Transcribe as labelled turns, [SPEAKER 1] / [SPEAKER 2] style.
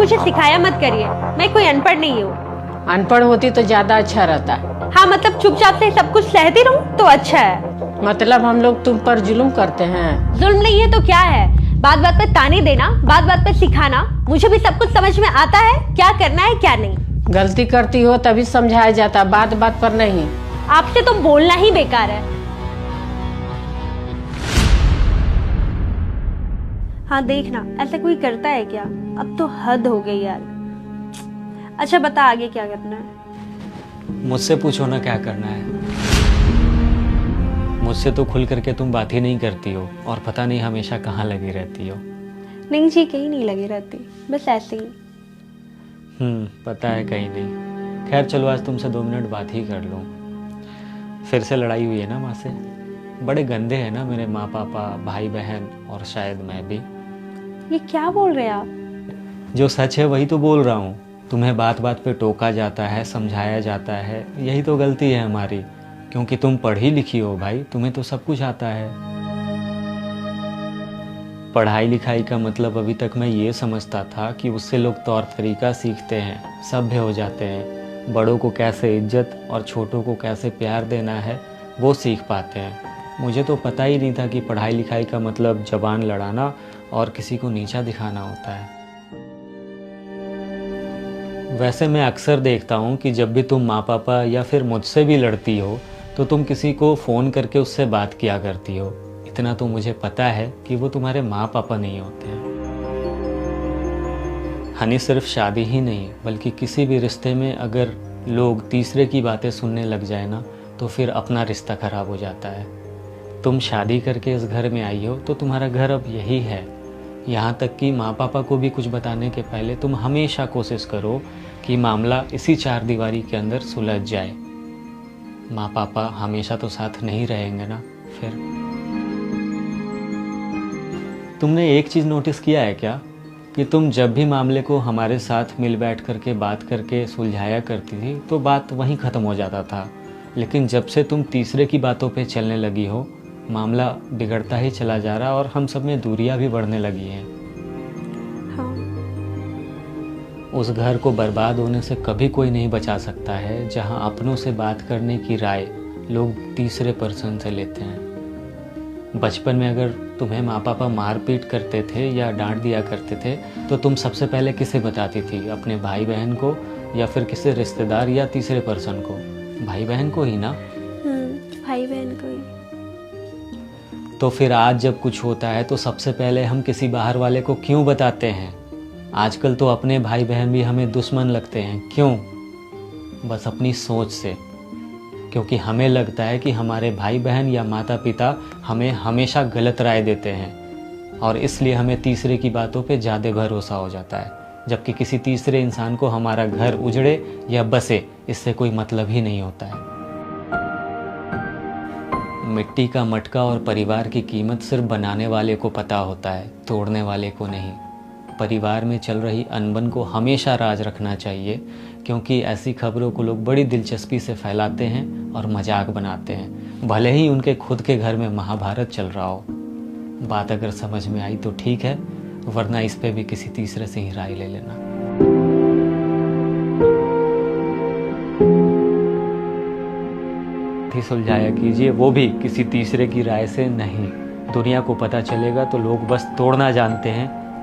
[SPEAKER 1] मुझे सिखाया मत करिए, मैं कोई अनपढ़ नहीं हूँ।
[SPEAKER 2] अनपढ़ होती तो ज्यादा अच्छा रहता।
[SPEAKER 1] हाँ मतलब चुपचाप से सब कुछ सहती रहूँ तो अच्छा है।
[SPEAKER 2] मतलब हम लोग तुम पर जुल्म करते हैं?
[SPEAKER 1] जुल्म नहीं है तो क्या है, बात बात पे ताने देना, बात बात पे सिखाना। मुझे भी सब कुछ समझ में आता है, क्या करना है क्या नहीं।
[SPEAKER 2] गलती करती हो तभी समझाया जाता, बात बात पर नहीं।
[SPEAKER 1] आपसे तो बोलना ही बेकार है। हाँ देखना, ऐसा कोई करता है क्या? अब तो हद हो गई यार। अच्छा बता आगे क्या करना है?
[SPEAKER 3] मुझसे पूछो ना क्या करना है। मुझसे तो खुल करके तुम बात ही नहीं करती हो, और पता नहीं हमेशा कहाँ लगी रहती हो।
[SPEAKER 1] नहीं जी, कहीं नहीं लगी रहती, बस ऐसे ही।
[SPEAKER 3] पता है कहीं नहीं। खैर चलो आज तुमसे 2 मिनट बात ही कर लूँ। फिर से लड़ाई हुई है ना माँ से? बड़े गंदे हैं ना मेरे माँ पापा, भाई बहन और शायद मैं भी।
[SPEAKER 1] ये क्या बोल रहे हैं आप?
[SPEAKER 3] जो सच है वही तो बोल रहा हूँ। तुम्हें बात बात पे टोका जाता है, समझाया जाता है, यही तो गलती है हमारी। क्योंकि तुम पढ़ी लिखी हो भाई, तुम्हें तो सब कुछ आता है। पढ़ाई लिखाई का मतलब अभी तक मैं ये समझता था कि उससे लोग तौर तरीका सीखते हैं, सभ्य हो जाते हैं, बड़ों को कैसे इज्जत और छोटों को कैसे प्यार देना है वो सीख पाते हैं। मुझे तो पता ही नहीं था कि पढ़ाई लिखाई का मतलब जबान लड़ाना और किसी को नीचा दिखाना होता है। वैसे मैं अक्सर देखता हूँ कि जब भी तुम माँ पापा या फिर मुझसे भी लड़ती हो तो तुम किसी को फ़ोन करके उससे बात किया करती हो। इतना तो मुझे पता है कि वो तुम्हारे माँ पापा नहीं होते हैं। हनी सिर्फ शादी ही नहीं बल्कि किसी भी रिश्ते में अगर लोग तीसरे की बातें सुनने लग जाए ना तो फिर अपना रिश्ता ख़राब हो जाता है। तुम शादी करके इस घर में आई हो तो तुम्हारा घर अब यही है। यहाँ तक कि माँ पापा को भी कुछ बताने के पहले तुम हमेशा कोशिश करो कि मामला इसी 4 दीवारी के अंदर सुलझ जाए। माँ पापा हमेशा तो साथ नहीं रहेंगे ना फिर। तुमने एक चीज़ नोटिस किया है क्या कि तुम जब भी मामले को हमारे साथ मिल बैठ करके बात करके सुलझाया करती थी तो बात वहीं ख़त्म हो जाता था, लेकिन जब से तुम तीसरे की बातों पे चलने लगी हो मामला बिगड़ता ही चला जा रहा और हम सब में दूरियां भी बढ़ने लगी हैं।
[SPEAKER 1] हाँ।
[SPEAKER 3] उस घर को बर्बाद होने से कभी कोई नहीं बचा सकता है जहां अपनों से बात करने की राय लोग तीसरे पर्सन से लेते हैं। बचपन में अगर तुम्हें माँ पापा मारपीट करते थे या डांट दिया करते थे तो तुम सबसे पहले किसे बताती थी? अपने भाई बहन को या फिर किसी रिश्तेदार या तीसरे पर्सन को? भाई बहन को ही ना।
[SPEAKER 1] भाई बहन को ही।
[SPEAKER 3] तो फिर आज जब कुछ होता है तो सबसे पहले हम किसी बाहर वाले को क्यों बताते हैं? आजकल तो अपने भाई बहन भी हमें दुश्मन लगते हैं। क्यों? बस अपनी सोच से। क्योंकि हमें लगता है कि हमारे भाई बहन या माता पिता हमें हमेशा गलत राय देते हैं और इसलिए हमें तीसरे की बातों पे ज़्यादा भरोसा हो जाता है, जबकि किसी तीसरे इंसान को हमारा घर उजड़े या बसे इससे कोई मतलब ही नहीं होता है। मिट्टी का मटका और परिवार की कीमत सिर्फ बनाने वाले को पता होता है, तोड़ने वाले को नहीं। परिवार में चल रही अनबन को हमेशा राज रखना चाहिए, क्योंकि ऐसी खबरों को लोग बड़ी दिलचस्पी से फैलाते हैं और मजाक बनाते हैं, भले ही उनके खुद के घर में महाभारत चल रहा हो। बात अगर समझ में आई तो ठीक है, वरना इस पे भी किसी तीसरे से ही राय ले लेना। सुलझाया कीजिए, वो भी किसी तीसरे की राय से नहीं। दुनिया को पता चलेगा तो लोग बस तोड़ना जानते हैं,